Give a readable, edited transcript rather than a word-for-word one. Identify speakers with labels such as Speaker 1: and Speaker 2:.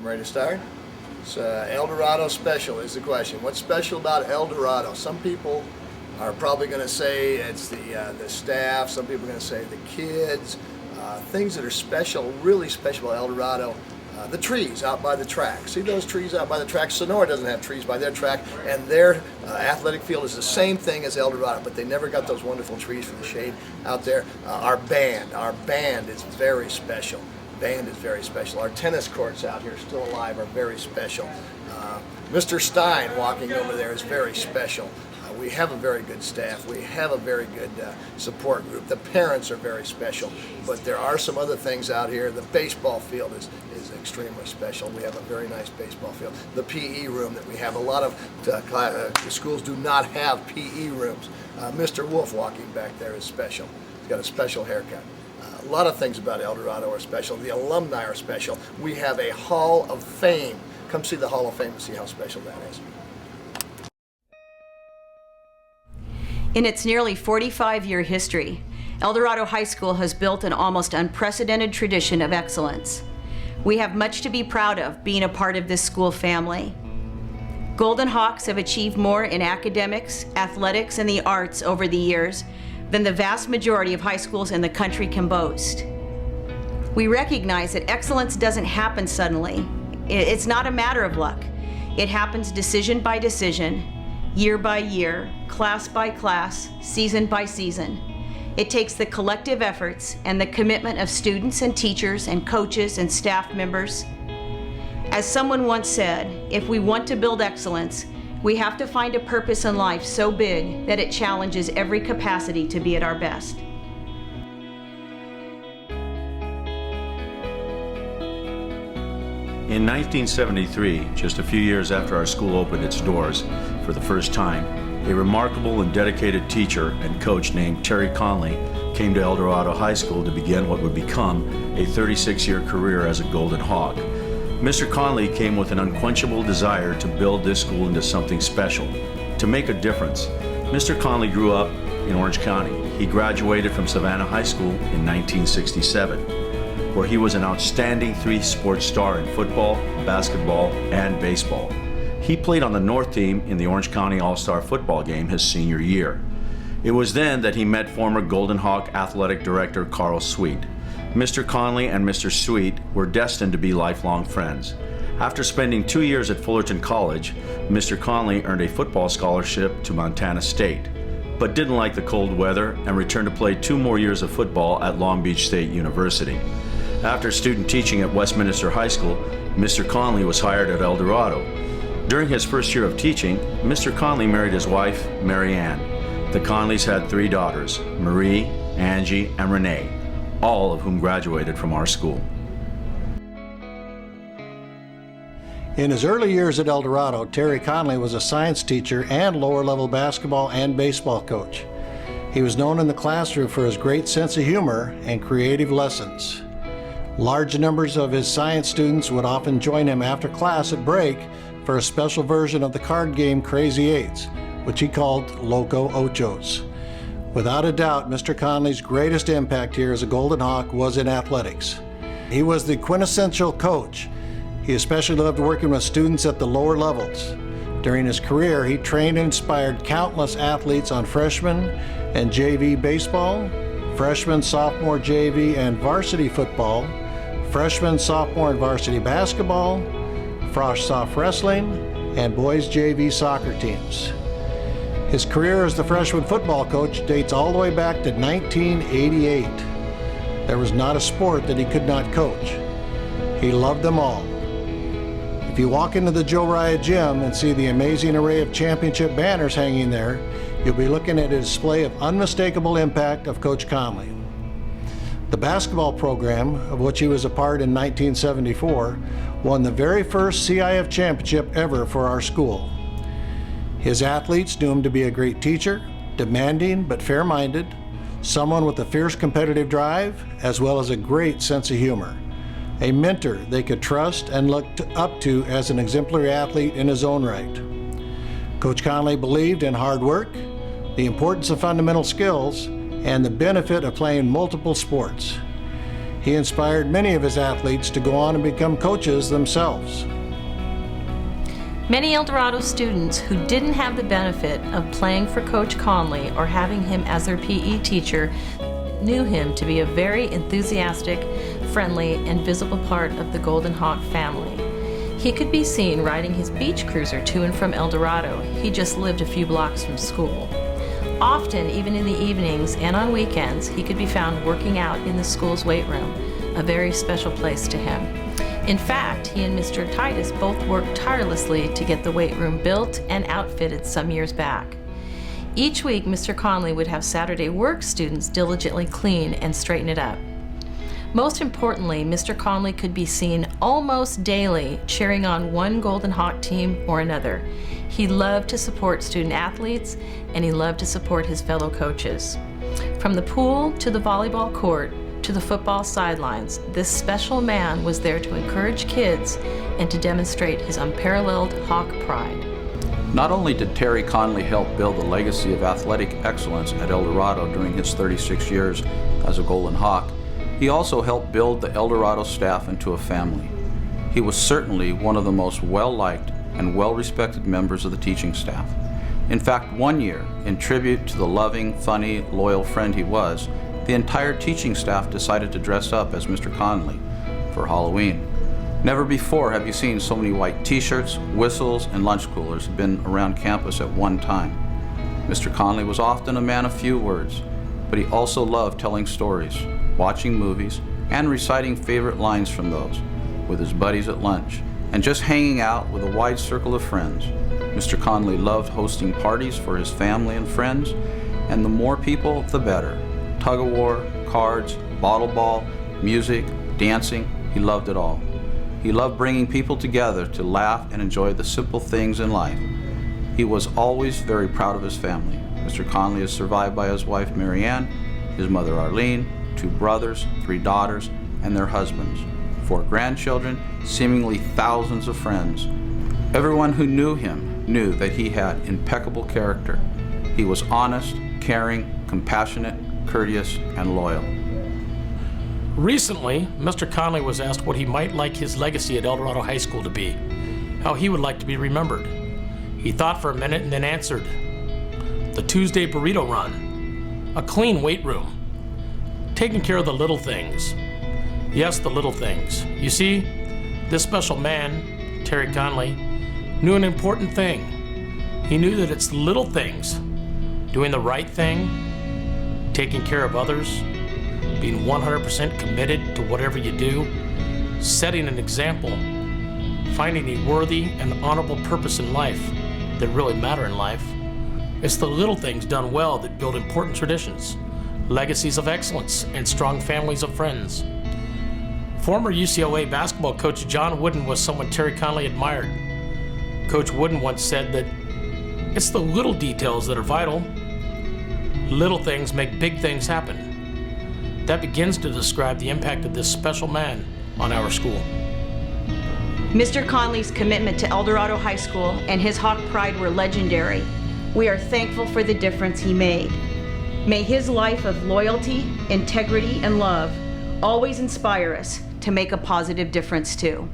Speaker 1: I'm ready to start? So Eldorado Special is the question. What's special about Eldorado? Some people are probably going to say it's the staff. Some people are going to say the kids. Things that are special, really special about Eldorado. The trees out by the track. See those trees out by the track? Sonora doesn't have trees by their track, and their athletic field is the same thing as Eldorado, but they never got those wonderful trees for the shade out there. Our band is very special. Band is very special. Our tennis courts out here, still alive, are very special. Mr. Stein walking over there is very special. We have a very good staff. We have a very good support group. The parents are very special, but there are some other things out here. The baseball field is extremely special. We have a very nice baseball field. The PE room that we have, a lot of schools do not have PE rooms. Mr. Wolf walking back there is special. He's got a special haircut. A lot of things about Eldorado are special. The alumni are special. We have a Hall of Fame. Come see the Hall of Fame and see how special that is.
Speaker 2: In its nearly 45-year history, Eldorado High School has built an almost unprecedented tradition of excellence. We have much to be proud of being a part of this school family. Golden Hawks have achieved more in academics, athletics, and the arts over the years than the vast majority of high schools in the country can boast. We recognize that excellence doesn't happen suddenly. It's not a matter of luck. It happens decision by decision, year by year, class by class, season by season. It takes the collective efforts and the commitment of students and teachers and coaches and staff members. As someone once said, if we want to build excellence, we have to find a purpose in life so big that it challenges every capacity to be at our best.
Speaker 3: In 1973, just a few years after our school opened its doors for the first time, a remarkable and dedicated teacher and coach named Terry Conley came to Eldorado High School to begin what would become a 36-year career as a Golden Hawk. Mr. Conley came with an unquenchable desire to build this school into something special, to make a difference. Mr. Conley grew up in Orange County. He graduated from Savannah High School in 1967. Where he was an outstanding three-sport star in football, basketball, and baseball. He played on the North team in the Orange County All-Star football game his senior year. It was then that he met former Golden Hawk athletic director Carl Sweet. Mr. Conley and Mr. Sweet were destined to be lifelong friends. After spending 2 years at Fullerton College, Mr. Conley earned a football scholarship to Montana State, but didn't like the cold weather and returned to play 2 more years of football at Long Beach State University. After student teaching at Westminster High School, Mr. Conley was hired at Eldorado. During his first year of teaching, Mr. Conley married his wife, Mary Ann. The Conleys had 3 daughters, Marie, Angie, and Renee, all of whom graduated from our school.
Speaker 4: In his early years at Eldorado, Terry Conley was a science teacher and lower-level basketball and baseball coach. He was known in the classroom for his great sense of humor and creative lessons. Large numbers of his science students would often join him after class at break for a special version of the card game Crazy Eights, which he called Loco Ochos. Without a doubt, Mr. Conley's greatest impact here as a Golden Hawk was in athletics. He was the quintessential coach. He especially loved working with students at the lower levels. During his career, he trained and inspired countless athletes on freshman and JV baseball, freshman, sophomore JV and varsity football, freshman, sophomore and varsity basketball, frosh soft wrestling, and boys JV soccer teams. His career as the freshman football coach dates all the way back to 1988. There was not a sport that he could not coach. He loved them all. If you walk into the Joe Raya gym and see the amazing array of championship banners hanging there, you'll be looking at a display of unmistakable impact of Coach Conley. The basketball program, of which he was a part in 1974, won the very first CIF championship ever for our school. His athletes knew him to be a great teacher, demanding but fair-minded, someone with a fierce competitive drive, as well as a great sense of humor. A mentor they could trust and look up to as an exemplary athlete in his own right. Coach Conley believed in hard work, the importance of fundamental skills, and the benefit of playing multiple sports. He inspired many of his athletes to go on and become coaches themselves.
Speaker 5: Many Eldorado students who didn't have the benefit of playing for Coach Conley or having him as their PE teacher knew him to be a very enthusiastic, friendly, and visible part of the Golden Hawk family. He could be seen riding his beach cruiser to and from Eldorado. He just lived a few blocks from school. Often, even in the evenings and on weekends, he could be found working out in the school's weight room, a very special place to him. In fact, he and Mr. Titus both worked tirelessly to get the weight room built and outfitted some years back. Each week, Mr. Conley would have Saturday work students diligently clean and straighten it up. Most importantly, Mr. Conley could be seen almost daily cheering on one Golden Hawk team or another. He loved to support student athletes, and he loved to support his fellow coaches. From the pool to the volleyball court to the football sidelines, this special man was there to encourage kids and to demonstrate his unparalleled Hawk pride.
Speaker 6: Not only did Terry Conley help build the legacy of athletic excellence at Eldorado during his 36 years as a Golden Hawk, he also helped build the Eldorado staff into a family. He was certainly one of the most well-liked and well-respected members of the teaching staff. In fact, one year, in tribute to the loving, funny, loyal friend he was, the entire teaching staff decided to dress up as Mr. Conley for Halloween. Never before have you seen so many white t-shirts, whistles, and lunch coolers have been around campus at one time. Mr. Conley was often a man of few words, but he also loved telling stories, watching movies, and reciting favorite lines from those with his buddies at lunch, and just hanging out with a wide circle of friends. Mr. Conley loved hosting parties for his family and friends, and the more people, the better. Tug-of-war, cards, bottle ball, music, dancing, he loved it all. He loved bringing people together to laugh and enjoy the simple things in life. He was always very proud of his family. Mr. Conley is survived by his wife Mary Ann, his mother Arlene, 2 brothers, 3 daughters, and their husbands, 4 grandchildren, seemingly thousands of friends. Everyone who knew him knew that he had impeccable character. He was honest, caring, compassionate, courteous, and loyal.
Speaker 7: Recently, Mr. Conley was asked what he might like his legacy at Eldorado High School to be, how he would like to be remembered. He thought for a minute and then answered, the Tuesday burrito run, a clean weight room, taking care of the little things. Yes, the little things. You see, this special man, Terry Conley, knew an important thing. He knew that it's the little things, doing the right thing, taking care of others, being 100% committed to whatever you do, setting an example, finding a worthy and honorable purpose in life that really matter in life. It's the little things done well that build important traditions, legacies of excellence, and strong families of friends. Former UCLA basketball coach John Wooden was someone Terry Conley admired. Coach Wooden once said that it's the little details that are vital. Little things make big things happen. That begins to describe the impact of this special man on our school.
Speaker 2: Mr. Conley's commitment to Eldorado High School and his Hawk pride were legendary. We are thankful for the difference he made. May his life of loyalty, integrity, and love always inspire us to make a positive difference too.